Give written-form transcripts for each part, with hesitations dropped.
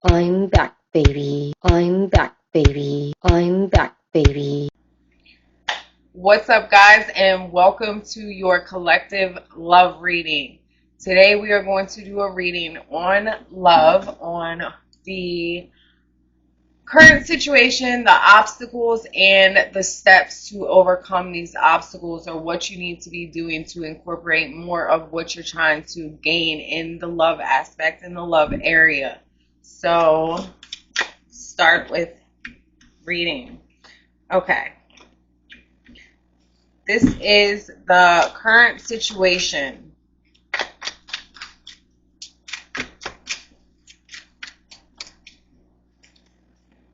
I'm back, baby. I'm back, baby. I'm back, baby. What's up, guys, and welcome to your collective love reading. Today, we are going to do a reading on love, on the current situation, the obstacles, and the steps to overcome these obstacles, or what you need to be doing to incorporate more of what you're trying to gain in the love aspect, in the love area. So, start with reading. Okay. This is the current situation.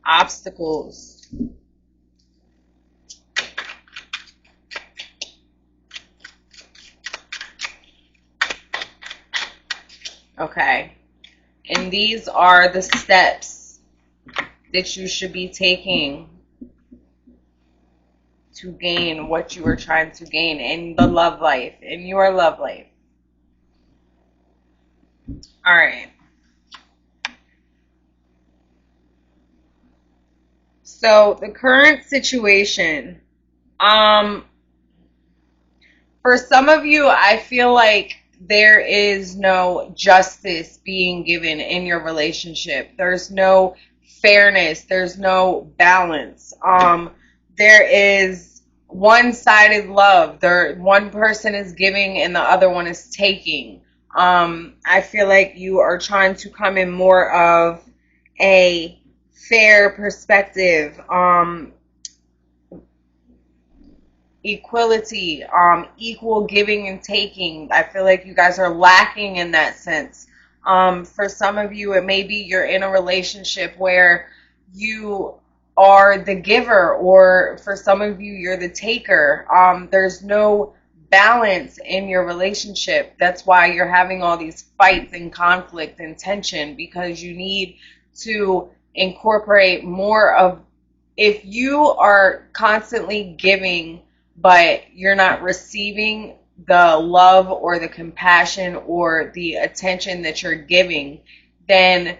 Obstacles. Okay. And these are the steps that you should be taking to gain what you are trying to gain in the love life, in your love life. All right. So the current situation, for some of you, I feel like there is no justice being given in your relationship. There's no fairness. There's no balance. There is one-sided love. One person is giving and the other one is taking. I feel like you are trying to come in more of a fair perspective, equality, equal giving and taking. I feel like you guys are lacking in that sense. For some of you, it may be you're in a relationship where you are the giver, or for some of you, you're the taker. There's no balance in your relationship. That's why you're having all these fights and conflict and tension, because you need to incorporate more of, if you are constantly giving but you're not receiving the love or the compassion or the attention that you're giving, then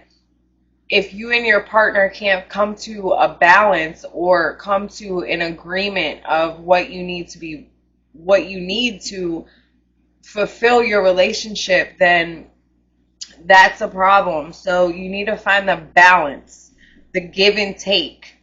if you and your partner can't come to a balance or come to an agreement of what you need to fulfill your relationship, then that's a problem. So you need to find the balance, the give and take.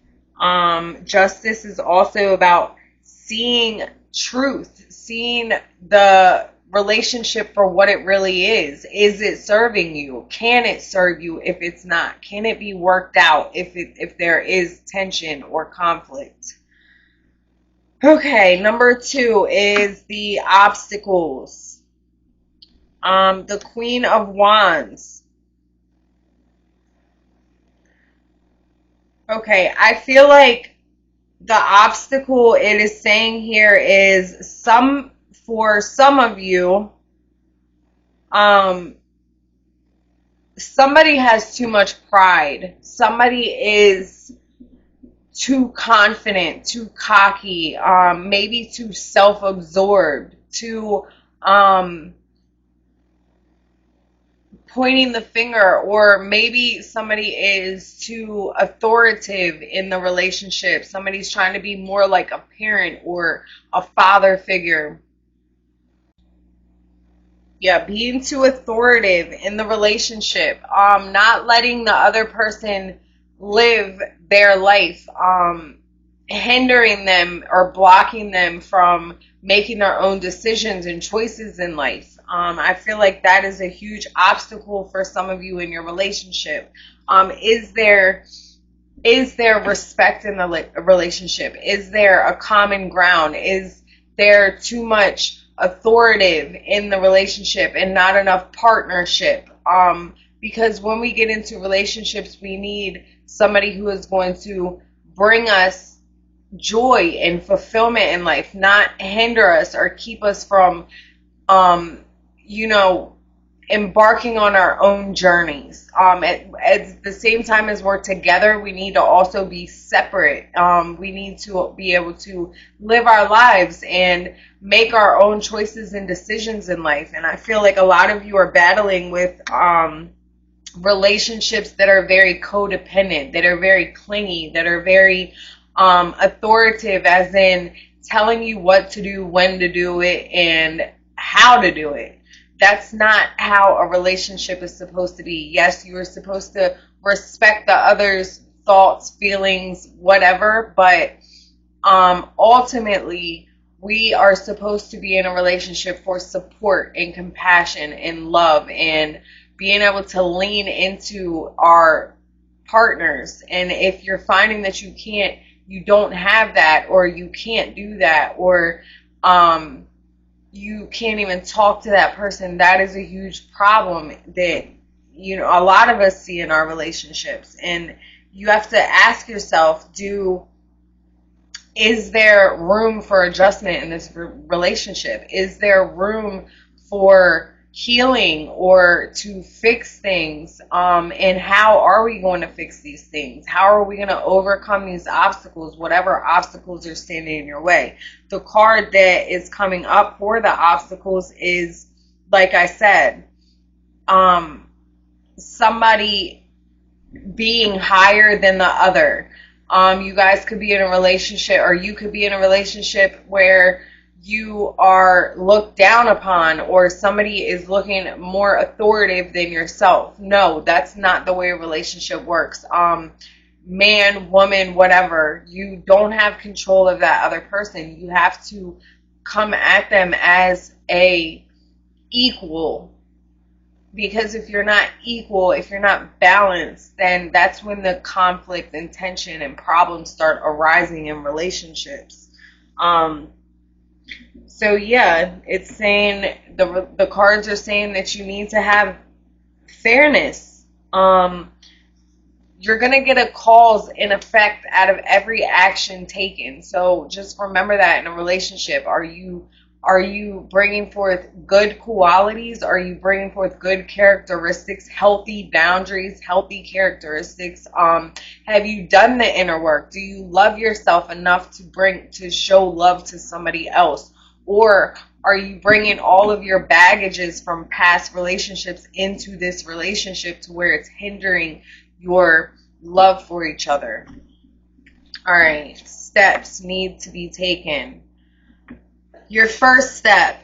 Justice is also about seeing truth, seeing the relationship for what it really is. Is it serving you? Can it serve you if it's not? Can it be worked out if there is tension or conflict? Okay, number 2 is the obstacles. The Queen of Wands. Okay, I feel like the obstacle it is saying here is for some of you, somebody has too much pride. Somebody is too confident, too cocky, maybe too self-absorbed, too pointing the finger, or maybe somebody is too authoritative in the relationship. Somebody's trying to be more like a parent or a father figure. Yeah, being too authoritative in the relationship, not letting the other person live their life, hindering them or blocking them from making their own decisions and choices in life. I feel like that is a huge obstacle for some of you in your relationship. Is there respect in the relationship? Is there a common ground? Is there too much authoritative in the relationship and not enough partnership? Because when we get into relationships, we need somebody who is going to bring us joy and fulfillment in life, not hinder us or keep us from, embarking on our own journeys. At the same time as we're together, we need to also be separate. We need to be able to live our lives and make our own choices and decisions in life. And I feel like a lot of you are battling with relationships that are very codependent, that are very clingy, that are very authoritative, as in telling you what to do, when to do it, and how to do it. That's not how a relationship is supposed to be. Yes, you are supposed to respect the other's thoughts, feelings, whatever, but ultimately, we are supposed to be in a relationship for support and compassion and love and being able to lean into our partners. And if you're finding that you don't have that, or you can't do that, or you can't even talk to that person, that is a huge problem that, a lot of us see in our relationships. And you have to ask yourself, is there room for adjustment in this relationship? Is there room for healing or to fix things? And how are we going to fix these things? How are we going to overcome these obstacles, whatever obstacles are standing in your way? The card that is coming up for the obstacles is, like I said, somebody being higher than the other. You guys could be in a relationship, or you could be in a relationship where you are looked down upon, or somebody is looking more authoritative than yourself. No, that's not the way a relationship works. Man, woman, whatever, you don't have control of that other person. You have to come at them as a equal. Because if you're not equal, if you're not balanced, then that's when the conflict and tension and problems start arising in relationships. So yeah, it's saying, the cards are saying that you need to have fairness. You're going to get a cause and effect out of every action taken. So just remember that in a relationship. Are you bringing forth good qualities? Are you bringing forth good characteristics, healthy boundaries, healthy characteristics? Have you done the inner work? Do you love yourself enough to show love to somebody else? Or are you bringing all of your baggages from past relationships into this relationship to where it's hindering your love for each other? All right, steps need to be taken. Your first step,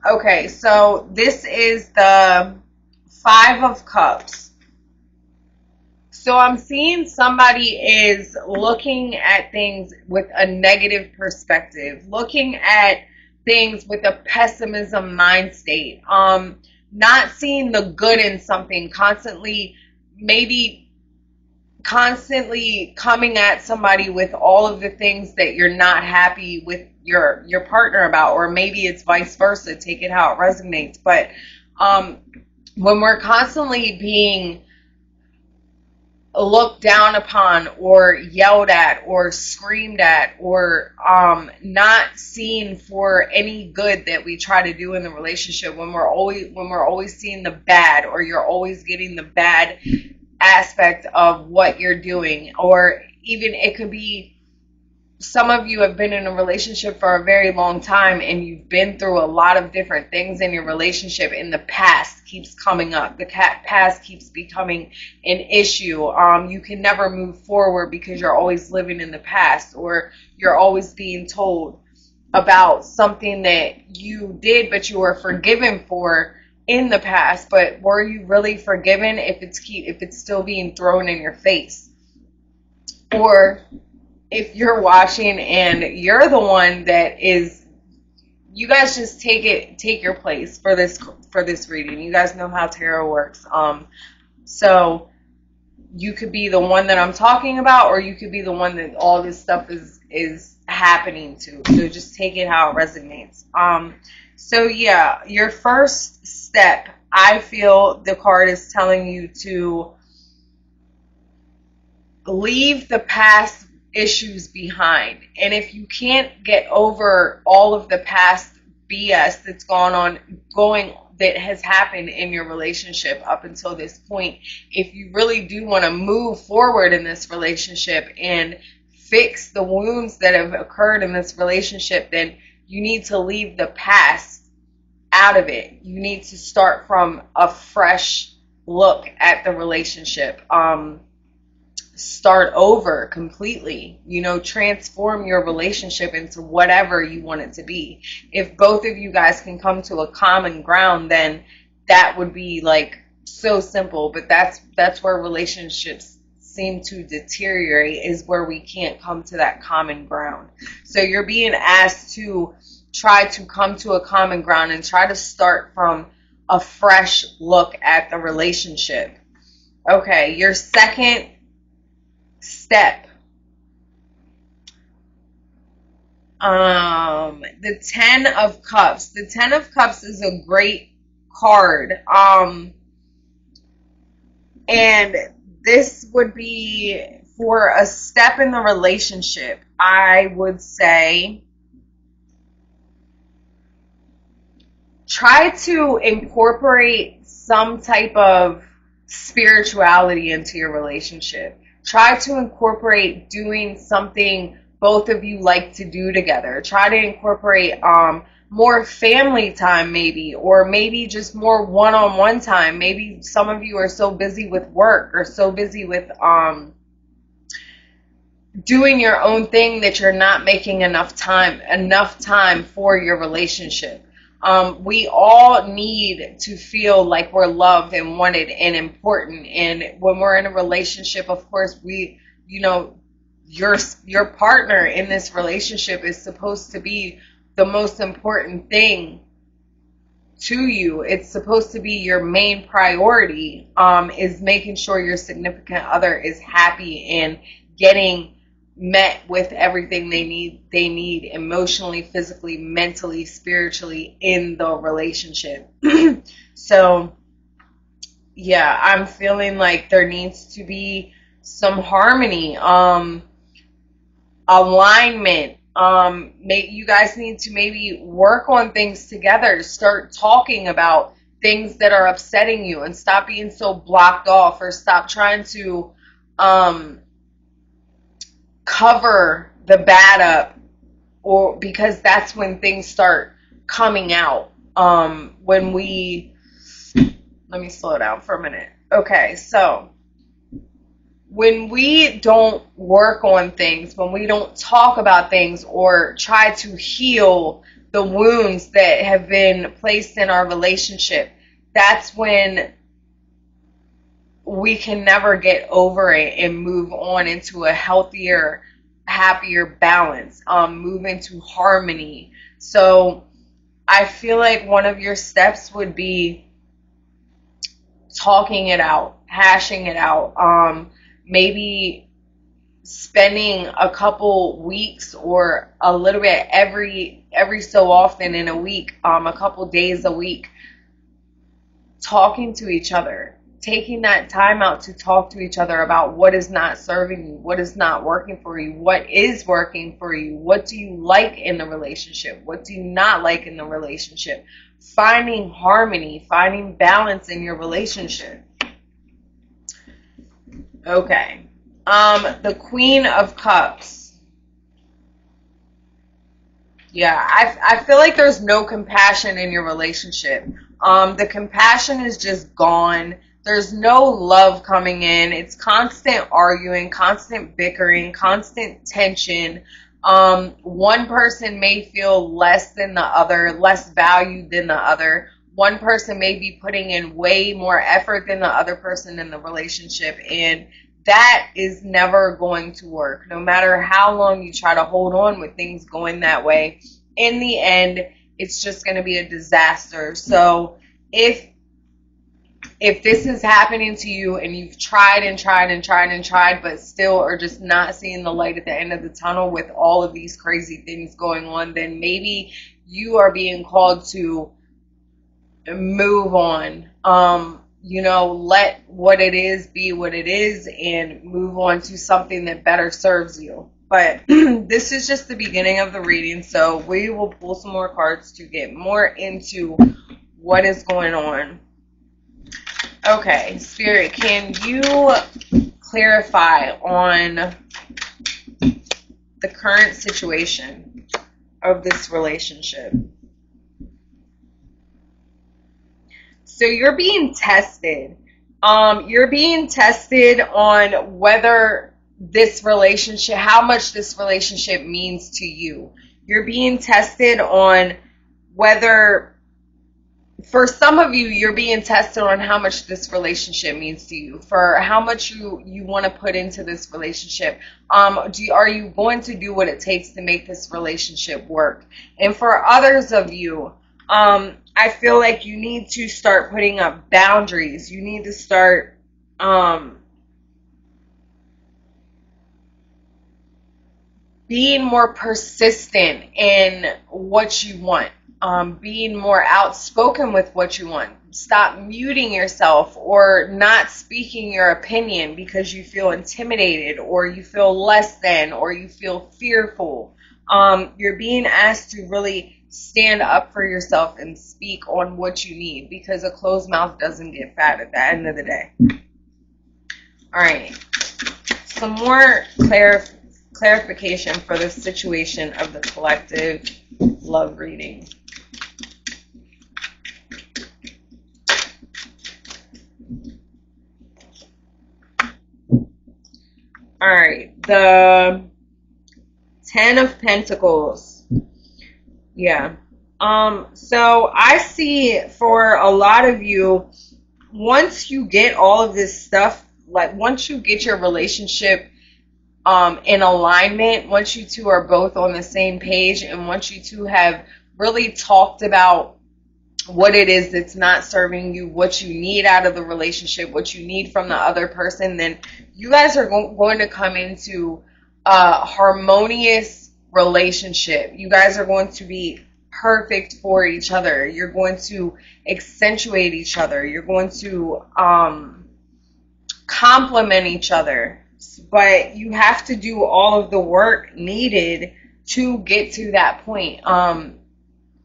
okay, so this is the 5 of Cups. So I'm seeing somebody is looking at things with a negative perspective, looking at things with a pessimism mind state, not seeing the good in something, constantly coming at somebody with all of the things that you're not happy with your partner about, or maybe it's vice versa. Take it how it resonates. But when we're constantly being looked down upon, or yelled at, or screamed at, or not seen for any good that we try to do in the relationship, when we're always seeing the bad, or you're always getting the bad aspect of what you're doing, or even it could be some of you have been in a relationship for a very long time, and you've been through a lot of different things in your relationship, and the past keeps coming up. The past keeps becoming an issue. You can never move forward because you're always living in the past, or you're always being told about something that you did but you were forgiven for in the past. But were you really forgiven if it's still being thrown in your face? Or if you're watching and you're the one that is, you guys just take your place for this reading. You guys know how tarot works. So you could be the one that I'm talking about, or you could be the one that all this stuff is happening to. So just take it how it resonates. So yeah, your first step, I feel the card is telling you to leave the past issues behind. And if you can't get over all of the past BS that's that has happened in your relationship up until this point, if you really do want to move forward in this relationship and fix the wounds that have occurred in this relationship, then you need to leave the past out of it. You need to start from a fresh look at the relationship. Start over completely. Transform your relationship into whatever you want it to be. If both of you guys can come to a common ground, then that would be like so simple. But that's where relationships seem to deteriorate, is where we can't come to that common ground. So you're being asked to try to come to a common ground and try to start from a fresh look at the relationship. Okay, your second step. The 10 of Cups. The 10 of Cups is a great card. And this would be for a step in the relationship. I would say try to incorporate some type of spirituality into your relationship. Try to incorporate doing something both of you like to do together. Try to incorporate more family time, maybe, or maybe just more one-on-one time. Maybe some of you are so busy with work or so busy with doing your own thing that you're not making enough time for your relationship. We all need to feel like we're loved and wanted and important. And when we're in a relationship, of course, your partner in this relationship is supposed to be the most important thing to you. It's supposed to be your main priority, is making sure your significant other is happy and getting met with everything they need emotionally, physically, mentally, spiritually in the relationship. So yeah, I'm feeling like there needs to be some harmony, alignment. You guys need to maybe work on things together. Start talking about things that are upsetting you and stop being so blocked off, or stop trying to cover the bad up, or because that's when things start coming out. Let me slow down for a minute. Okay, so when we don't work on things, when we don't talk about things or try to heal the wounds that have been placed in our relationship, that's when we can never get over it and move on into a healthier, happier balance, move into harmony. So I feel like one of your steps would be talking it out, hashing it out, maybe spending a couple weeks or a little bit every so often in a week, a couple days a week, talking to each other, taking that time out to talk to each other about what is not serving you, what is not working for you, what is working for you, what do you like in the relationship, what do you not like in the relationship, finding harmony, finding balance in your relationship. Okay. The Queen of Cups. Yeah, I feel like there's no compassion in your relationship. The compassion is just gone. There's no love coming in. It's constant arguing, constant bickering, constant tension. One person may feel less than the other, less valued than the other. One person may be putting in way more effort than the other person in the relationship, and that is never going to work. No matter how long you try to hold on with things going that way, in the end, it's just going to be a disaster. So if this is happening to you and you've tried and tried and tried and tried, but still are just not seeing the light at the end of the tunnel with all of these crazy things going on, then maybe you are being called to move on. Let what it is be what it is and move on to something that better serves you. But this is just the beginning of the reading, so we will pull some more cards to get more into what is going on. Okay, Spirit, can you clarify on the current situation of this relationship? So you're being tested. You're being tested on whether this relationship, how much this relationship means to you. You're being tested on whether, for some of you, you're being tested on how much this relationship means to you, for how much you want to put into this relationship. Are you going to do what it takes to make this relationship work? And for others of you, I feel like you need to start putting up boundaries. You need to start being more persistent in what you want. Being more outspoken with what you want. Stop muting yourself or not speaking your opinion because you feel intimidated or you feel less than or you feel fearful. You're being asked to really stand up for yourself and speak on what you need, because a closed mouth doesn't get fat at the end of the day. All right. Some more clarification for the situation of the collective love reading. All right, the 10 of Pentacles. Yeah. So I see for a lot of you, once you get all of this stuff, like once you get your relationship in alignment, once you two are both on the same page, and once you two have really talked about what it is that's not serving you, what you need out of the relationship, what you need from the other person, then you guys are going to come into a harmonious relationship. You guys are going to be perfect for each other. You're going to accentuate each other. You're going to complement each other. But you have to do all of the work needed to get to that point.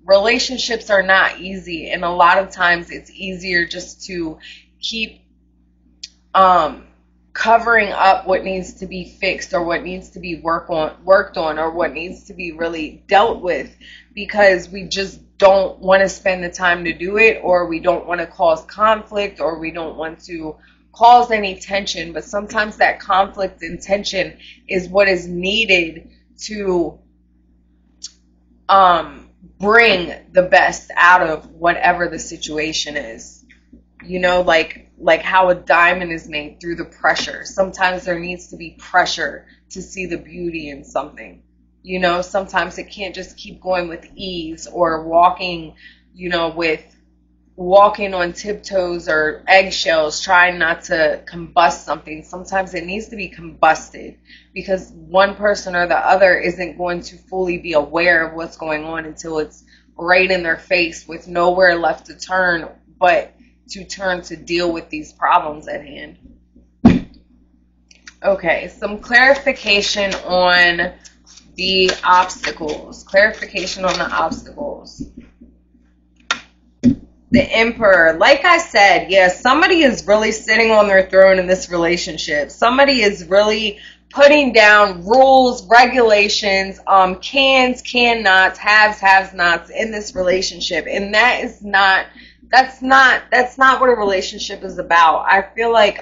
Relationships are not easy, and a lot of times it's easier just to keep covering up what needs to be fixed or what needs to be worked on or what needs to be really dealt with, because we just don't want to spend the time to do it, or we don't want to cause conflict, or we don't want to cause any tension. But sometimes that conflict and tension is what is needed to bring the best out of whatever the situation is. You know, like how a diamond is made through the pressure. Sometimes there needs to be pressure to see the beauty in something. You know, sometimes it can't just keep going with ease or walking, walking on tiptoes or eggshells, trying not to combust something. Sometimes it needs to be combusted, because one person or the other isn't going to fully be aware of what's going on until it's right in their face, with nowhere left to turn but to turn to deal with these problems at hand. Okay, some clarification on the obstacles. Clarification on the obstacles. The Emperor. Like I said, yes, somebody is really sitting on their throne in this relationship. Somebody is really putting down rules, regulations, cans, can-nots, haves, have-nots in this relationship. And that's not what a relationship is about. I feel like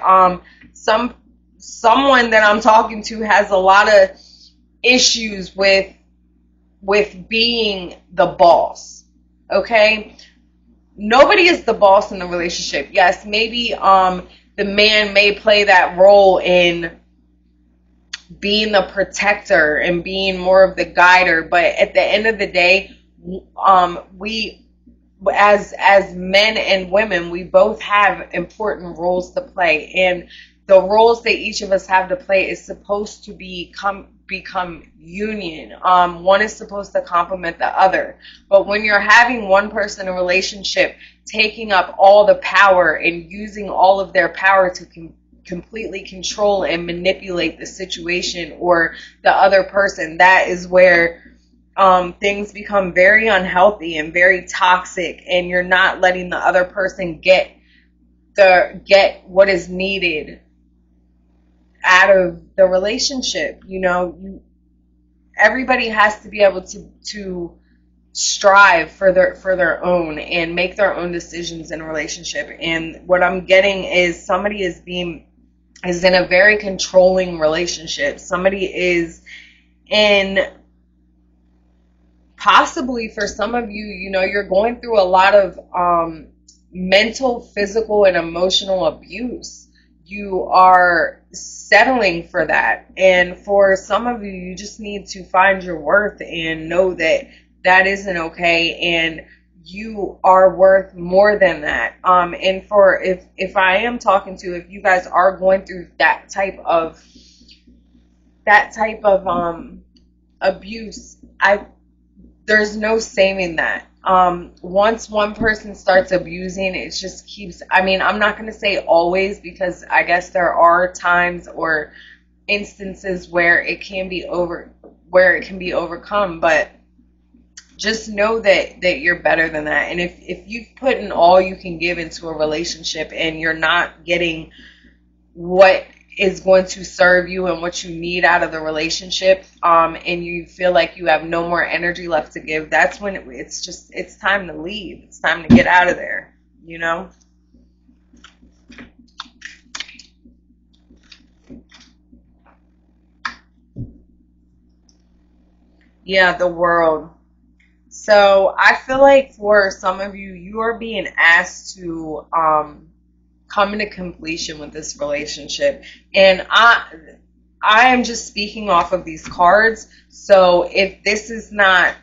someone that I'm talking to has a lot of issues with being the boss. Okay? Nobody is the boss in the relationship. Yes, maybe the man may play that role in being the protector and being more of the guider, but at the end of the day, we as men and women, we both have important roles to play, and the roles that each of us have to play is supposed to become union. One is supposed to complement the other. But when you're having one person in a relationship taking up all the power and using all of their power to completely control and manipulate the situation or the other person, that is where things become very unhealthy and very toxic, and you're not letting the other person get what is needed out of the relationship. Everybody has to be able to strive for their own and make their own decisions in a relationship. And what I'm getting is somebody is in a very controlling relationship. Somebody is in, possibly for some of you, you're going through a lot of mental, physical, and emotional abuse. You are settling for that. And for some of you, you just need to find your worth and know that that isn't okay, and you are worth more than that. And for if I am talking to, if you guys are going through that type of abuse, there's no saving that. Once one person starts abusing, it just keeps, I'm not going to say always, because I guess there are times or instances where it can be overcome, but just know that you're better than that. And if you've put in all you can give into a relationship and you're not getting what is going to serve you and what you need out of the relationship, and you feel like you have no more energy left to give, that's when it's time to leave. It's time to get out of there, Yeah, the world. So I feel like for some of you, you are being asked to come into completion with this relationship. And I am just speaking off of these cards. So if this is not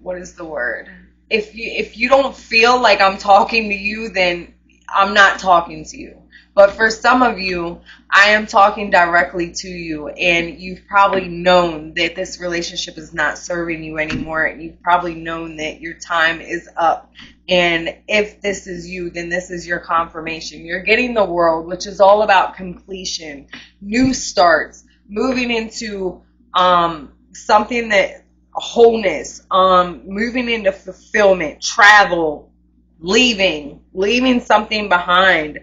what is the word? If you don't feel like I'm talking to you, then I'm not talking to you. But for some of you, I am talking directly to you, and you've probably known that this relationship is not serving you anymore, and you've probably known that your time is up. And if this is you, then this is your confirmation. You're getting the world, which is all about completion, new starts, moving into something that wholeness, moving into fulfillment, travel, leaving something behind.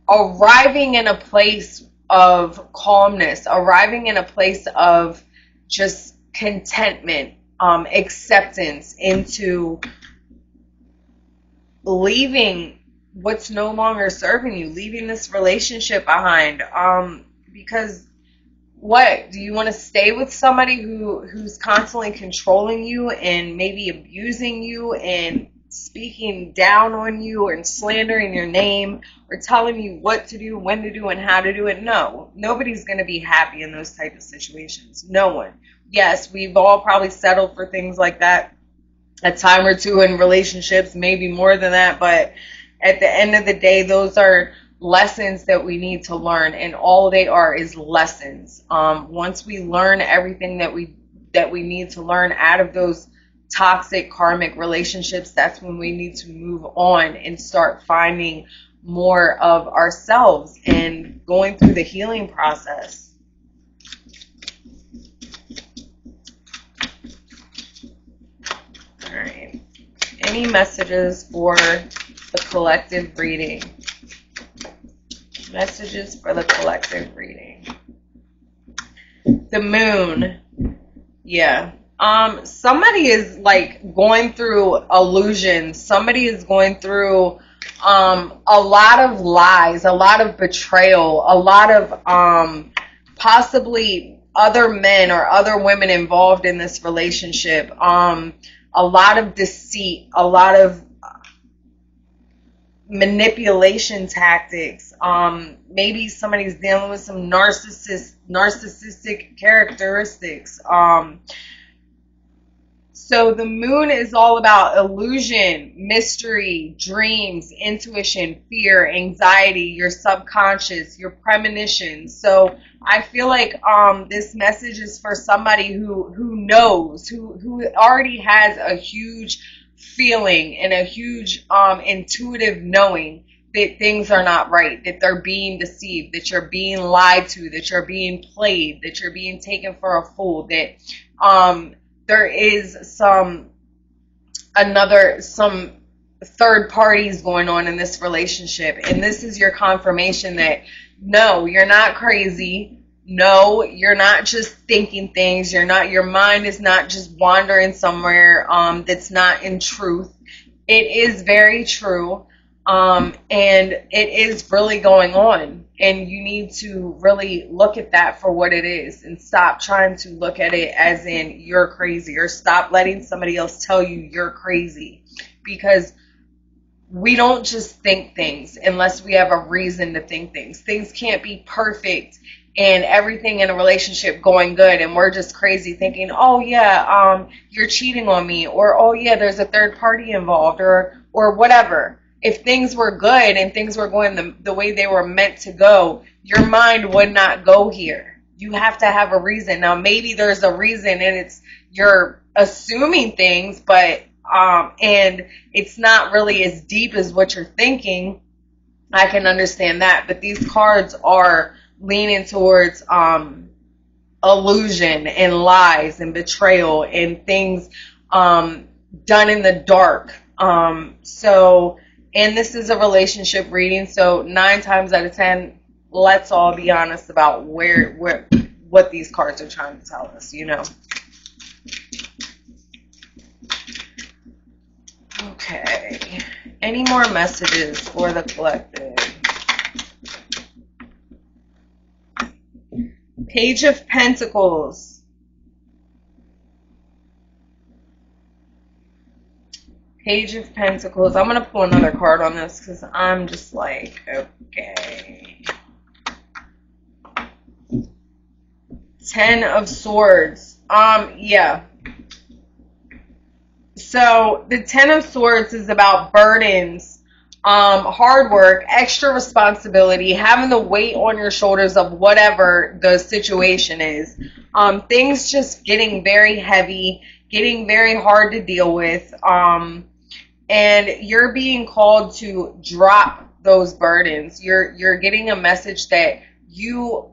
Arriving in a place of calmness, arriving in a place of just contentment, acceptance, into leaving what's no longer serving you, leaving this relationship behind. Because what do you want to stay with somebody who's constantly controlling you and maybe abusing you and speaking down on you and slandering your name or telling you what to do, when to do, and how to do it? No, nobody's going to be happy in those type of situations. No one. Yes, we've all probably settled for things like that a time or two in relationships, maybe more than that, but at the end of the day, those are lessons that we need to learn, and all they are is lessons. Once we learn everything that we need to learn out of those toxic karmic relationships, that's when we need to move on and start finding more of ourselves and going through the healing process. All right. Any messages for the collective reading? Messages for the collective reading. The moon. Yeah. Somebody is like going through illusions. Somebody is going through a lot of lies, a lot of betrayal, a lot of possibly other men or other women involved in this relationship. A lot of deceit, a lot of manipulation tactics. Maybe somebody's dealing with some narcissistic characteristics. So the moon is all about illusion, mystery, dreams, intuition, fear, anxiety, your subconscious, your premonitions. So I feel like this message is for somebody who knows, who already has a huge feeling and a huge intuitive knowing that things are not right, that they're being deceived, that you're being lied to, that you're being played, that you're being taken for a fool, that there is some third parties going on in this relationship. And this is your confirmation that no, you're not crazy. no, you're not just thinking things. Your mind is not just wandering somewhere that's not in truth. It is very true. And it is really going on. And you need to really look at that for what it is and stop trying to look at it as in you're crazy, or stop letting somebody else tell you you're crazy. Because we don't just think things unless we have a reason to think things. Things can't be perfect and everything in a relationship going good and we're just crazy thinking, oh yeah, you're cheating on me, or oh yeah, there's a third party involved, or whatever. If things were good and things were going the way they were meant to go, your mind would not go here. You have to have a reason. Now maybe there's a reason and it's you're assuming things, but and it's not really as deep as what you're thinking. I can understand that, but these cards are leaning towards illusion and lies and betrayal and things done in the dark. So, and this is a relationship reading, so 9 times out of 10, let's all be honest about what these cards are trying to tell us, you know. Okay. Any more messages for the collective? Page of Pentacles. Page of Pentacles. I'm going to pull another card on this because I'm just like, okay. 10 of Swords. Yeah. So the 10 of Swords is about burdens, hard work, extra responsibility, having the weight on your shoulders of whatever the situation is. Things just getting very heavy, getting very hard to deal with. And you're being called to drop those burdens. You're getting a message that you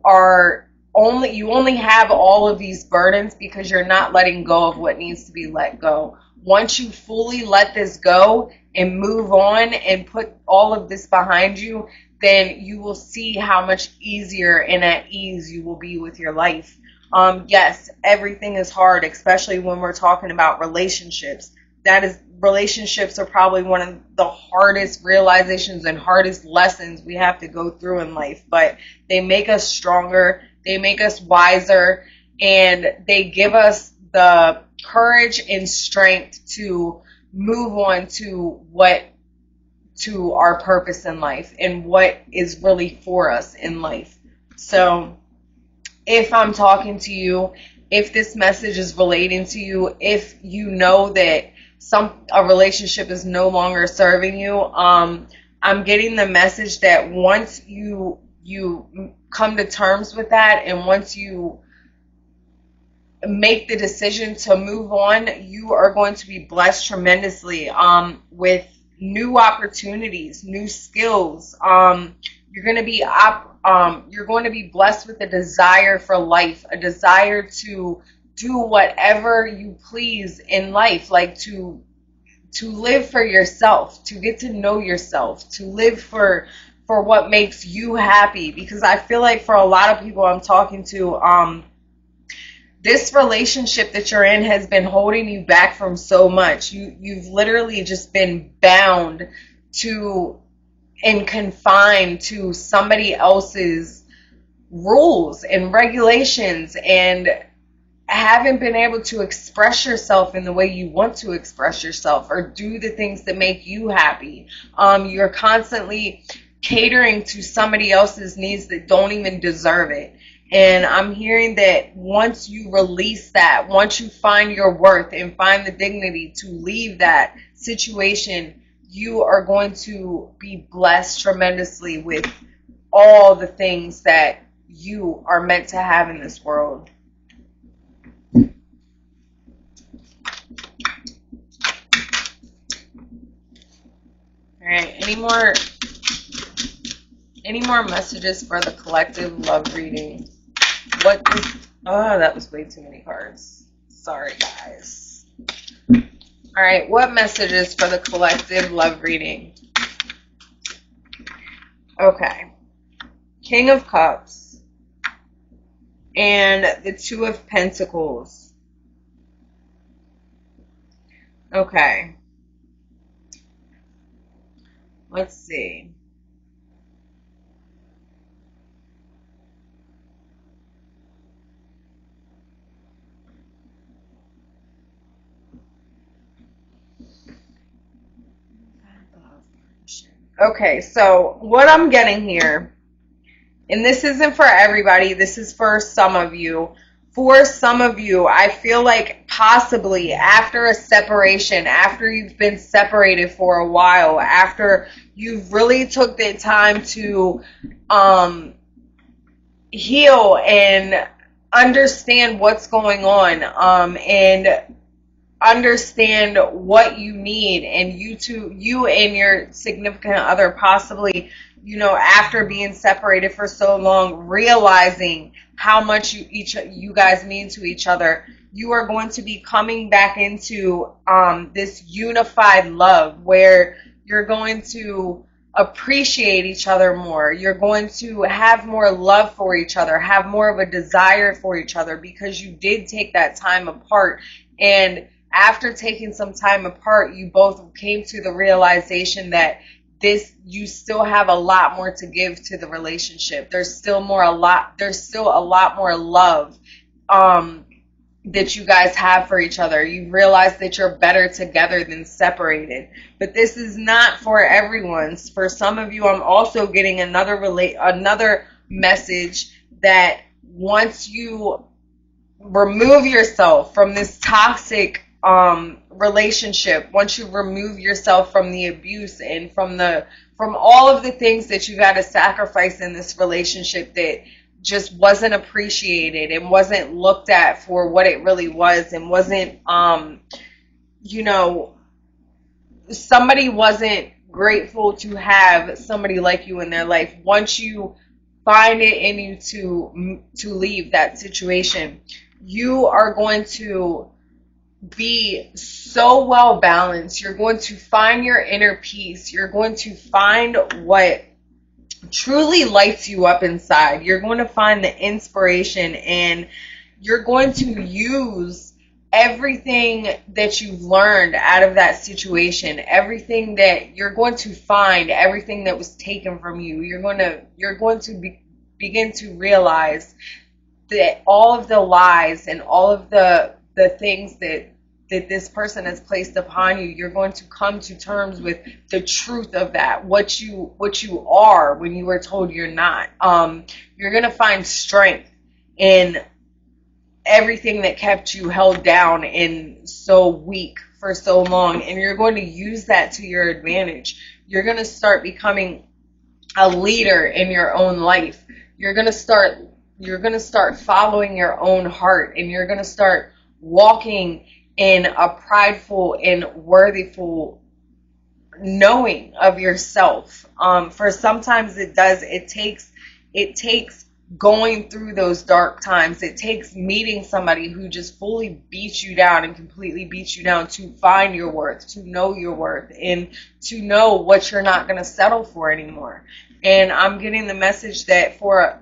only have all of these burdens because you're not letting go of what needs to be let go. Once you fully let this go and move on and put all of this behind you, then you will see how much easier and at ease you will be with your life. Yes, everything is hard, especially when we're talking about relationships. Relationships are probably one of the hardest realizations and hardest lessons we have to go through in life, but they make us stronger, they make us wiser, and they give us the courage and strength to move on to our purpose in life and what is really for us in life. So if I'm talking to you, if this message is relating to you, if you know that a relationship is no longer serving you, I'm getting the message that once you come to terms with that, and once you make the decision to move on, you are going to be blessed tremendously with new opportunities, new skills. You're going to be blessed with a desire for life, a desire to do whatever you please in life, like to live for yourself, to get to know yourself, to live for what makes you happy. Because I feel like for a lot of people I'm talking to, this relationship that you're in has been holding you back from so much. You've literally just been bound to and confined to somebody else's rules and regulations, and haven't been able to express yourself in the way you want to express yourself or do the things that make you happy. You're constantly catering to somebody else's needs that don't even deserve it. And I'm hearing that once you release that, once you find your worth and find the dignity to leave that situation, you are going to be blessed tremendously with all the things that you are meant to have in this world. All right, any more messages for the collective love reading? That was way too many cards. Sorry, guys. All right, what messages for the collective love reading? Okay. King of Cups. and the Two of Pentacles. Okay. Let's see. Okay, so what I'm getting here, and this isn't for everybody, this is for some of you. For some of you, I feel like possibly after a separation, after you've been separated for a while, after you've really took the time to heal and understand what's going on, and understand what you need, and you and your significant other possibly, after being separated for so long, realizing how much you guys mean to each other, you are going to be coming back into this unified love where you're going to appreciate each other more. You're going to have more love for each other, have more of a desire for each other, because you did take that time apart. And after taking some time apart, you both came to the realization that you still have a lot more to give to the relationship. There's still a lot more love that you guys have for each other. You realize that you're better together than separated. But this is not for everyone. For some of you, I'm also getting another message that once you remove yourself from this toxic relationship, once you remove yourself from the abuse and from all of the things that you got to sacrifice in this relationship that just wasn't appreciated and wasn't looked at for what it really was, and wasn't somebody wasn't grateful to have somebody like you in their life. Once you find it in you to leave that situation, you are going to be so well balanced. You're going to find your inner peace. You're going to find what truly lights you up inside. You're going to find the inspiration, and you're going to use everything that you've learned out of that situation, everything that you're going to find, everything that was taken from you. You're going to begin to realize that all of the lies and all of the things that this person has placed upon you, you're going to come to terms with the truth of that, what you are when you were told you're not. You're going to find strength in everything that kept you held down and so weak for so long, and you're going to use that to your advantage. You're going to start becoming a leader in your own life. You're going to start following your own heart, and you're going to start walking in a prideful and worthiful knowing of yourself. For sometimes it takes going through those dark times. It takes meeting somebody who just fully beats you down and completely beats you down to find your worth, to know your worth, and to know what you're not going to settle for anymore. And I'm getting the message that for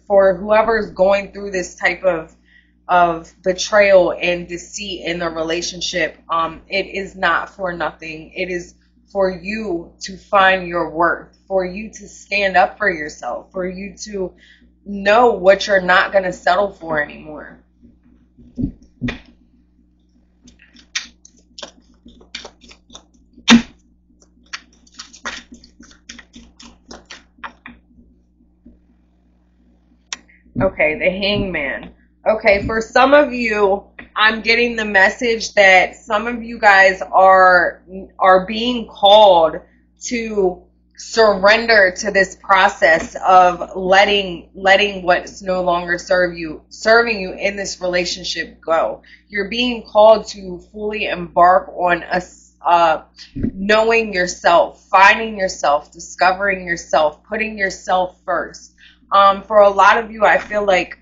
whoever's going through this type of betrayal and deceit in the relationship, it is not for nothing. It is for you to find your worth, for you to stand up for yourself, for you to know what you're not going to settle for anymore. Okay, the Hangman. Okay, for some of you, I'm getting the message that some of you guys are being called to surrender to this process of letting what's no longer serving you in this relationship go. You're being called to fully embark on knowing yourself, finding yourself, discovering yourself, putting yourself first. For a lot of you, I feel like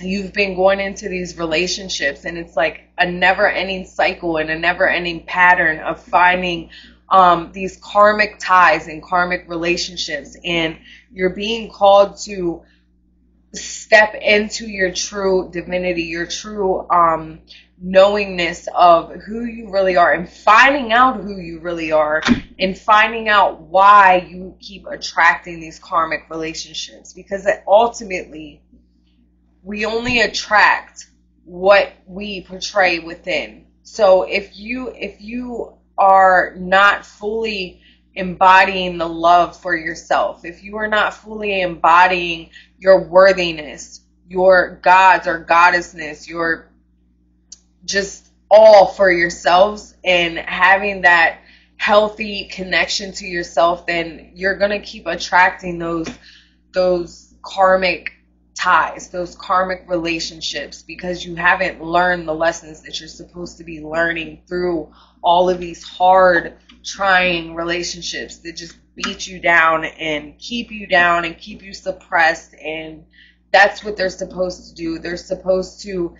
you've been going into these relationships, and it's like a never-ending cycle and a never-ending pattern of finding these karmic ties and karmic relationships, and you're being called to step into your true divinity, your true knowingness of who you really are, and finding out who you really are, and finding out why you keep attracting these karmic relationships, because ultimately we only attract what we portray within. So if you are not fully embodying the love for yourself, if you are not fully embodying your worthiness, your gods or goddessness, your just all for yourselves, and having that healthy connection to yourself, then you're going to keep attracting those karmic ties, those karmic relationships, because you haven't learned the lessons that you're supposed to be learning through all of these hard, trying relationships that just beat you down and keep you suppressed. And that's what they're supposed to do. They're supposed to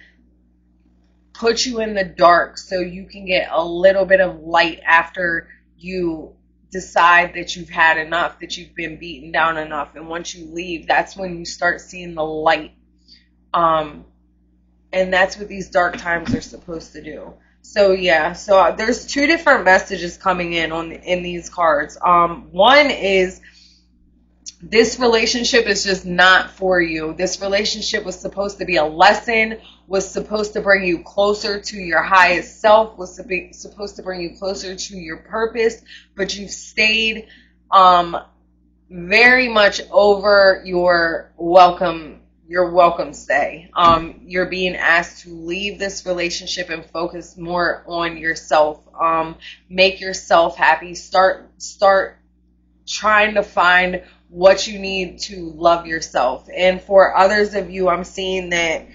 put you in the dark so you can get a little bit of light after you decide that you've had enough, that you've been beaten down enough. And once you leave, that's when you start seeing the light. And that's what these dark times are supposed to do. So yeah, so there's two different messages coming in these cards. One is, this relationship is just not for you. This relationship was supposed to be a lesson, was supposed to bring you closer to your highest self, was supposed to bring you closer to your purpose, but you've stayed very much over your welcome stay. You're being asked to leave this relationship and focus more on yourself. Make yourself happy. Start trying to find what you need to love yourself. And for others of you, I'm seeing that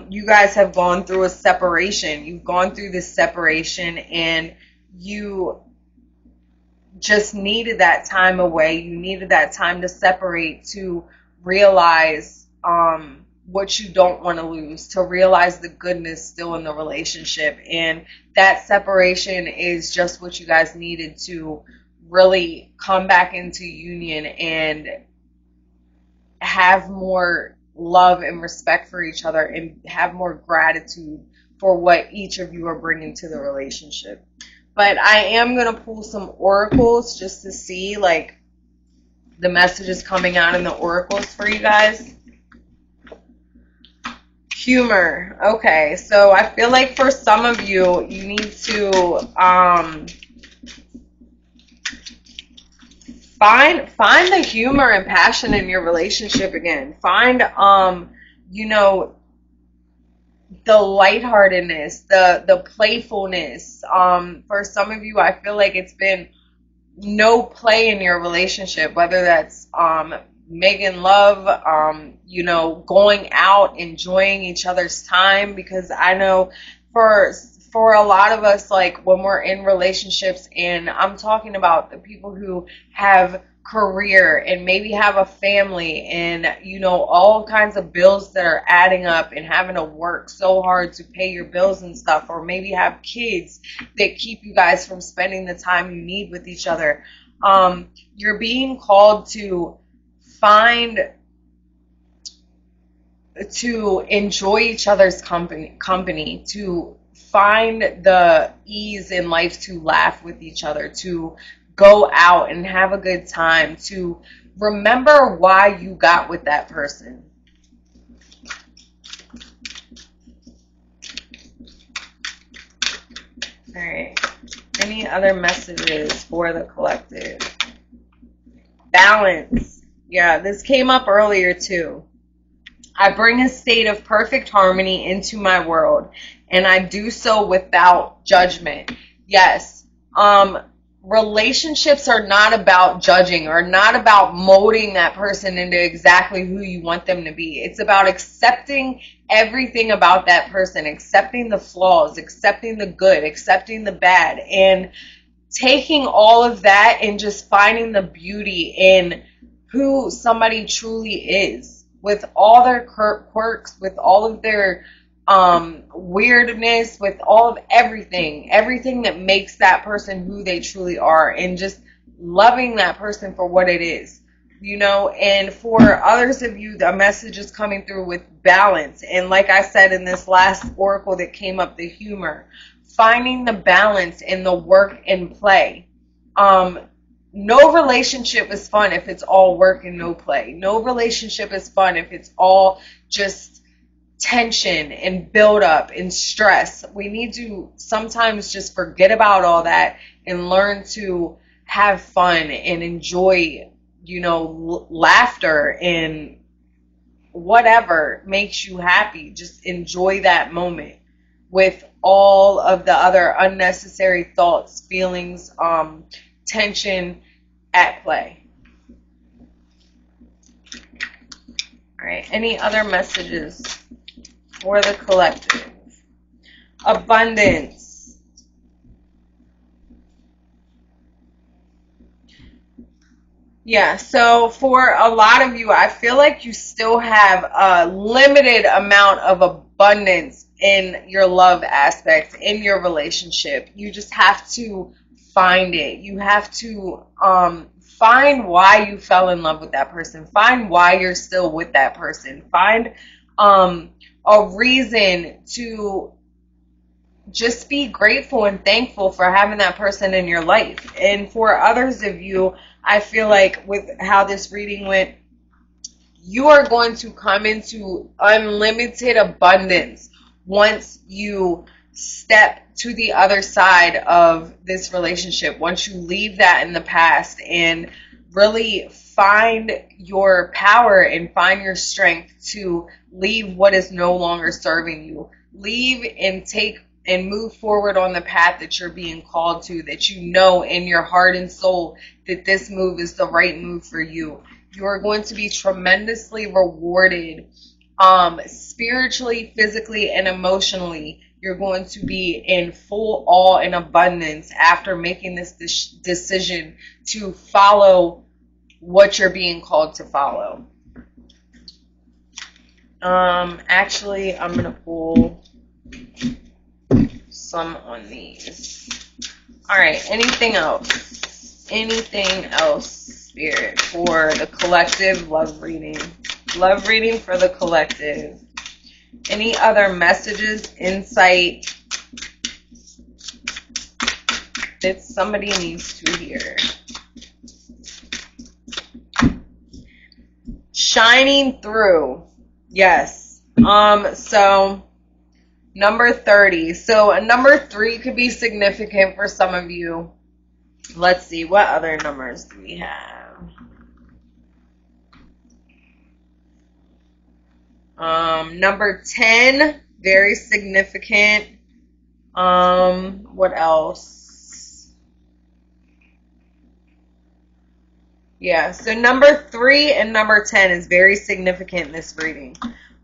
you guys have gone through a separation. You've gone through this separation, and you just needed that time away. You needed that time to separate, to realize what you don't want to lose, to realize the goodness still in the relationship. And that separation is just what you guys needed to really come back into union and have more love and respect for each other, and have more gratitude for what each of you are bringing to the relationship. But I am going to pull some oracles just to see like the messages coming out in the oracles for you guys. Humor. Okay, so I feel like for some of you, you need to find the humor and passion in your relationship again. Find the lightheartedness, the playfulness. For some of you, I feel like it's been no play in your relationship, whether that's making love, going out, enjoying each other's time. Because I know for a lot of us, like when we're in relationships, and I'm talking about the people who have career and maybe have a family, and all kinds of bills that are adding up, and having to work so hard to pay your bills and stuff, or maybe have kids that keep you guys from spending the time you need with each other. You're being called to enjoy each other's company, to find the ease in life, to laugh with each other, to go out and have a good time, to remember why you got with that person. All right. Any other messages for the collective? Balance. Yeah, this came up earlier too. I bring a state of perfect harmony into my world, and I do so without judgment. Yes. Relationships are not about judging, or not about molding that person into exactly who you want them to be. It's about accepting everything about that person, accepting the flaws, accepting the good, accepting the bad, and taking all of that and just finding the beauty in who somebody truly is, with all their quirks, with all of their weirdness, with all of everything that makes that person who they truly are, and just loving that person for what it is. And for others of you, the message is coming through with balance. And like I said in this last oracle that came up, the humor, finding the balance in the work and play. No relationship is fun if it's all work and no play. No relationship is fun if it's all just tension and build up and stress. We need to sometimes just forget about all that and learn to have fun and enjoy, laughter and whatever makes you happy. Just enjoy that moment with all of the other unnecessary thoughts, feelings, tension at play. All right. Any other messages for the collective? Abundance. Yeah, so for a lot of you, I feel like you still have a limited amount of abundance in your love aspect, in your relationship. You just have to find it. You have to find why you fell in love with that person. Find why you're still with that person. Find a reason to just be grateful and thankful for having that person in your life. And for others of you, I feel like with how this reading went, you are going to come into unlimited abundance once you step to the other side of this relationship. Once you leave that in the past and really find your power and find your strength to leave what is no longer serving you. Leave and take and move forward on the path that you're being called to, that you know in your heart and soul that this move is the right move for you. You are going to be tremendously rewarded spiritually, physically, and emotionally. You're going to be in full awe and abundance after making this decision to follow what you're being called to follow. Actually, I'm going to pull some on these. All right, anything else? Anything else, Spirit, for the collective love reading? Love reading for the collective. Any other messages, insight that somebody needs to hear? Shining through. Yes. So number 30. So a number 3 could be significant for some of you. Let's see, what other numbers do we have? Number 10, very significant. What else? Yeah, so number 3 and number 10 is very significant in this reading.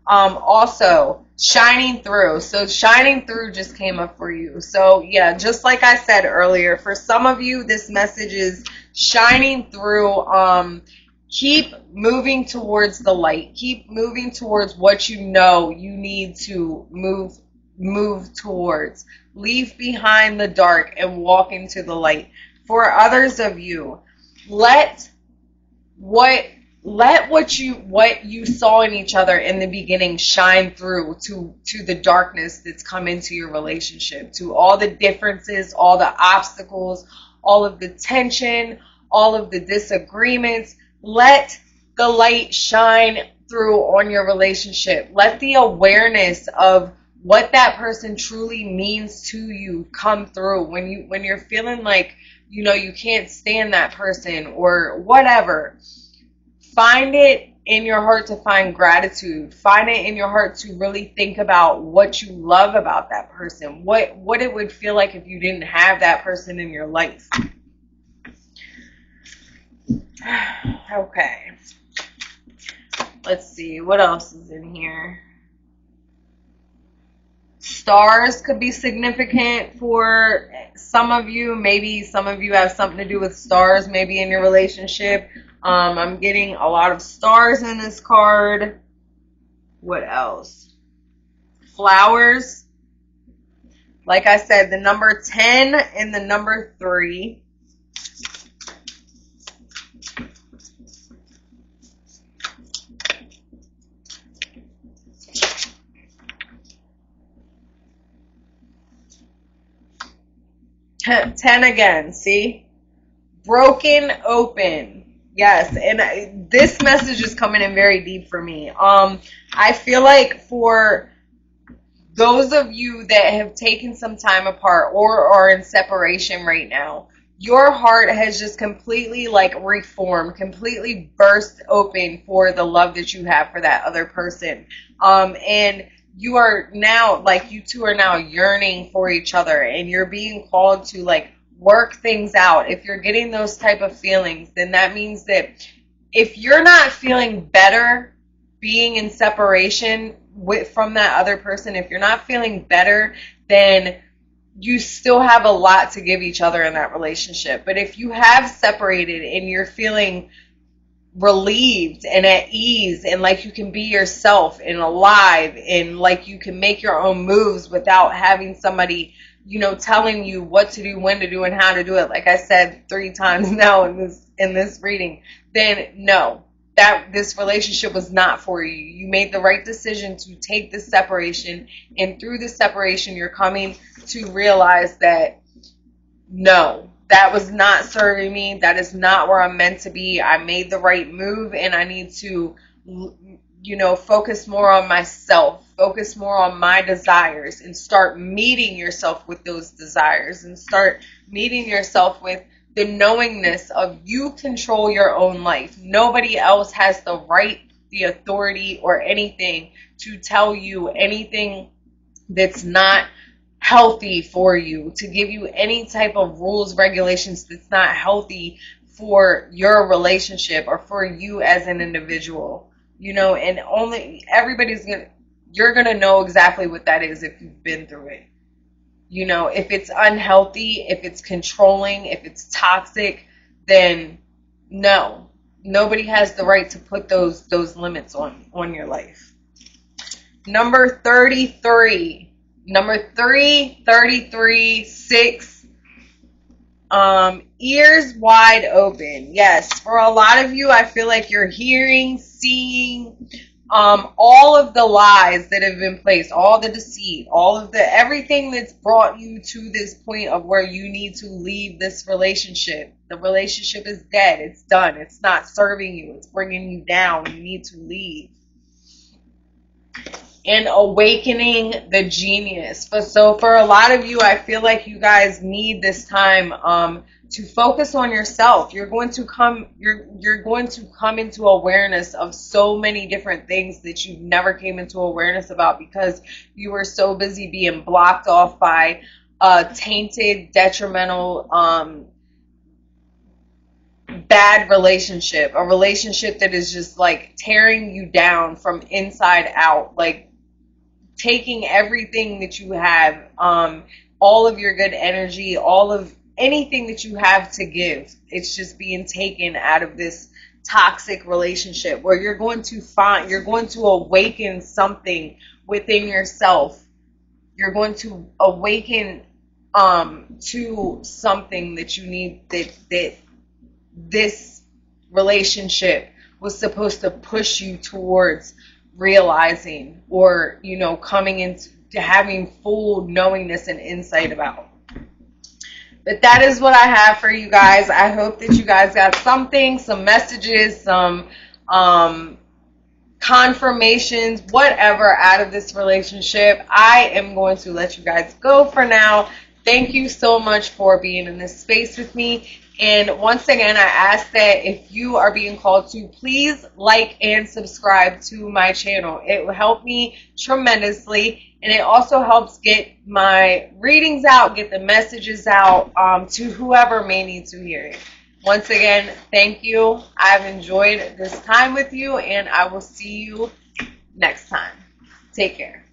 Also, shining through. So shining through just came up for you. So yeah, just like I said earlier, for some of you, this message is shining through. Keep moving towards the light. Keep moving towards what you know you need to move towards. Leave behind the dark and walk into the light. For others of you, let what you saw in each other in the beginning shine through to the darkness that's come into your relationship, to all the differences, all the obstacles, all of the tension, all of the disagreements. Let the light shine through on your relationship. Let the awareness of what that person truly means to you come through when you're feeling like you can't stand that person or whatever. Find it in your heart to find gratitude. Find it in your heart to really think about what you love about that person. What it would feel like if you didn't have that person in your life. Okay. Let's see. What else is in here? Stars could be significant for some of you. Maybe some of you have something to do with stars, maybe in your relationship. I'm getting a lot of stars in this card. What else? Flowers. Like I said, the number 10 and the number 3. 10 again, see? Broken open. Yes, and this message is coming in very deep for me. I feel like for those of you that have taken some time apart or are in separation right now, your heart has just completely like reformed, completely burst open for the love that you have for that other person. And you are now, like, you two are now yearning for each other, and you're being called to like work things out. If you're getting those type of feelings, then that means that if you're not feeling better being in separation from that other person, if you're not feeling better, then you still have a lot to give each other in that relationship. But if you have separated and you're feeling relieved and at ease and like you can be yourself and alive and like you can make your own moves without having somebody, telling you what to do, when to do, and how to do it, like I said 3 times now in this reading, then no, that this relationship was not for you. You made the right decision to take this separation, and through this separation you're coming to realize that no, that was not serving me. That is not where I'm meant to be. I made the right move, and I need to, focus more on myself, focus more on my desires, and start meeting yourself with those desires, and start meeting yourself with the knowingness of you control your own life. Nobody else has the right, the authority, or anything to tell you anything that's not healthy for you, to give you any type of rules, regulations that's not healthy for your relationship or for you as an individual. And only you're gonna know exactly what that is if you've been through it. If it's unhealthy, if it's controlling, if it's toxic, then no, nobody has the right to put those limits on your life. Number 33. Number 333, 6. Ears wide open. Yes, for a lot of you, I feel like you're hearing, seeing, all of the lies that have been placed, all the deceit, all of everything that's brought you to this point of where you need to leave this relationship. The relationship is dead. It's done. It's not serving you. It's bringing you down. You need to leave. And awakening the genius. So for a lot of you, I feel like you guys need this time to focus on yourself. You're going to come into awareness of so many different things that you never came into awareness about because you were so busy being blocked off by a tainted, detrimental, bad relationship, a relationship that is just like tearing you down from inside out, like taking everything that you have, all of your good energy, all of anything that you have to give. It's just being taken out of this toxic relationship where you're going to awaken something within yourself. You're going to awaken to something that you need, that this relationship was supposed to push you towards realizing, or coming into having full knowingness and insight about. But that is what I have for you guys. I hope that you guys got something, some messages, some confirmations, whatever, out of this relationship. I am going to let you guys go for now. Thank you so much for being in this space with me. And once again, I ask that if you are being called to, please like and subscribe to my channel. It will help me tremendously, and it also helps get my readings out, get the messages out to whoever may need to hear it. Once again, thank you. I've enjoyed this time with you, and I will see you next time. Take care.